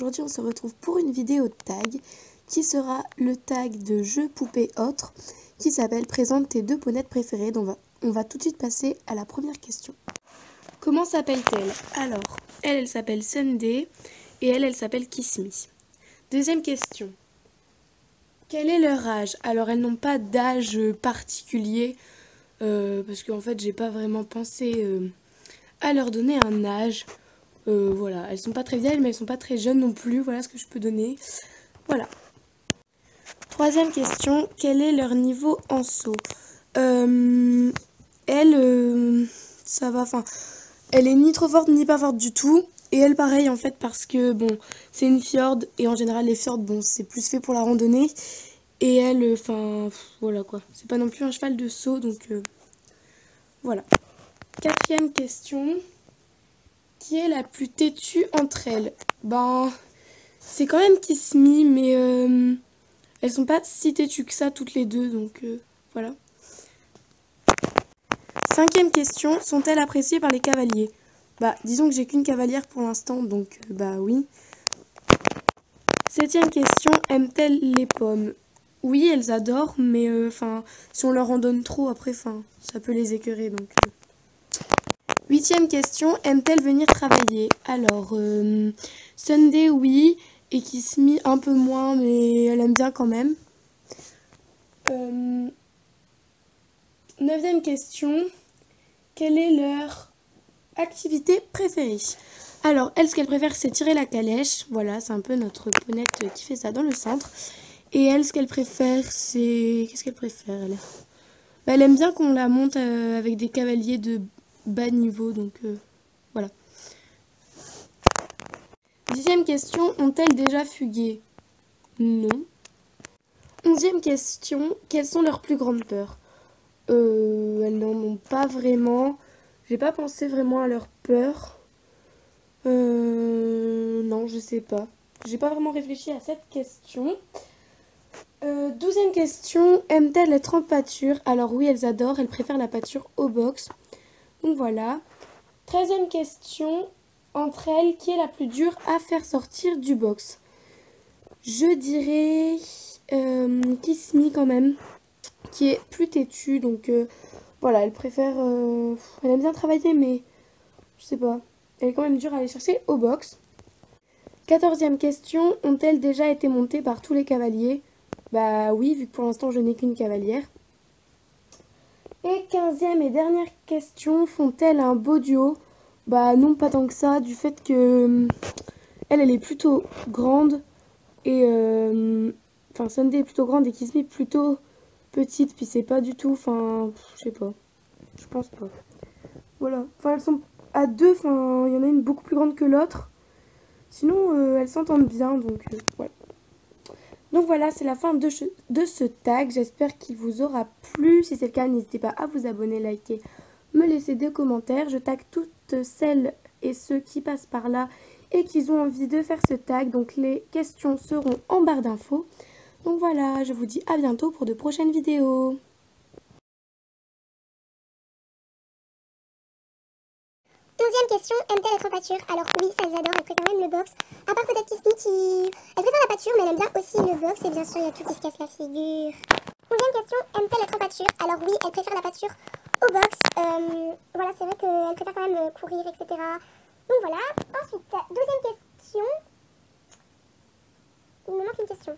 aujourd'hui on se retrouve pour une vidéo tag qui sera le tag de jeu poupée autre qui s'appelle Présente tes deux ponettes préférées. Donc on va tout de suite passer à la première question. Comment s'appelle-t-elle? Alors, elle s'appelle Sunday et elle s'appelle Kiss Me. Deuxième question. Quel est leur âge? Alors elles n'ont pas d'âge particulier parce qu'en fait j'ai pas vraiment pensé à leur donner un âge. Voilà, elles sont pas très vieilles mais elles sont pas très jeunes non plus, voilà ce que je peux donner. Voilà. Troisième question, quel est leur niveau en saut? Ça va, enfin, elle est ni trop forte ni pas forte du tout. Et elle pareil en fait parce que bon, c'est une fjord et en général les fjords, bon, c'est plus fait pour la randonnée. Et elle, enfin, voilà quoi, c'est pas non plus un cheval de saut donc voilà. Quatrième question. Qui est la plus têtue entre elles? Ben, c'est quand même Kiss Me, mais elles sont pas si têtues que ça toutes les deux, donc voilà. Cinquième question, sont-elles appréciées par les cavaliers? Bah, disons que j'ai qu'une cavalière pour l'instant, donc bah oui. Septième question, aiment-elles les pommes? Oui, elles adorent, mais enfin, si on leur en donne trop, après, enfin, ça peut les écœurer, donc... Huitième question, aime-t-elle venir travailler? Alors, Sunday, oui, et Kiss Me un peu moins, mais elle aime bien quand même. Neuvième question, quelle est leur activité préférée? Alors, elle, ce qu'elle préfère, c'est tirer la calèche. Voilà, c'est un peu notre ponette qui fait ça dans le centre. Et elle, ce qu'elle préfère, c'est... Qu'est-ce qu'elle préfère, elle? Bah, elle aime bien qu'on la monte avec des cavaliers de bas niveau, donc voilà. Dixième question, ont-elles déjà fugué? Non. Onzième question, quelles sont leurs plus grandes peurs? Elles n'en ont pas vraiment. J'ai pas pensé vraiment à leurs peurs. Non, je sais pas. J'ai pas vraiment réfléchi à cette question. Douzième question, aiment-elles être en pâture? Alors oui, elles adorent, elles préfèrent la pâture au box. Donc voilà. 13e question, entre elles, qui est la plus dure à faire sortir du box? Je dirais Kiss Me quand même, qui est plus têtue, donc voilà, elle préfère... elle aime bien travailler, mais je sais pas, elle est quand même dure à aller chercher au box. 14e question, ont-elles déjà été montées par tous les cavaliers? Bah oui, vu que pour l'instant je n'ai qu'une cavalière. Et 15e et dernière question, font-elles un beau duo? Bah non, pas tant que ça, du fait que elle est plutôt grande et enfin Sunday est plutôt grande et Kiss Me plutôt petite, puis c'est pas du tout, enfin je sais pas, je pense pas. Voilà, enfin elles sont à deux, enfin il y en a une beaucoup plus grande que l'autre. Sinon elles s'entendent bien, donc voilà. Donc voilà, c'est la fin de ce tag. J'espère qu'il vous aura plu. Si c'est le cas, n'hésitez pas à vous abonner, liker, me laisser des commentaires. Je tag toutes celles et ceux qui passent par là et qui ont envie de faire ce tag. Donc les questions seront en barre d'infos. Donc voilà, je vous dis à bientôt pour de prochaines vidéos. Onzième question, aime-t-elle être en pâture? Alors oui, ça elles adorent, elles préfèrent même le box. À part peut-être Kiss Me qui... Elle préfère la pâture, mais elle aime bien aussi le box. Et bien sûr, il y a tout qui se casse la figure. Onzième question, aime-t-elle être en pâture? Alors oui, elle préfère la pâture au box. Voilà, c'est vrai qu'elle préfère quand même courir, etc. Donc voilà. Ensuite, deuxième question. Il me manque une question.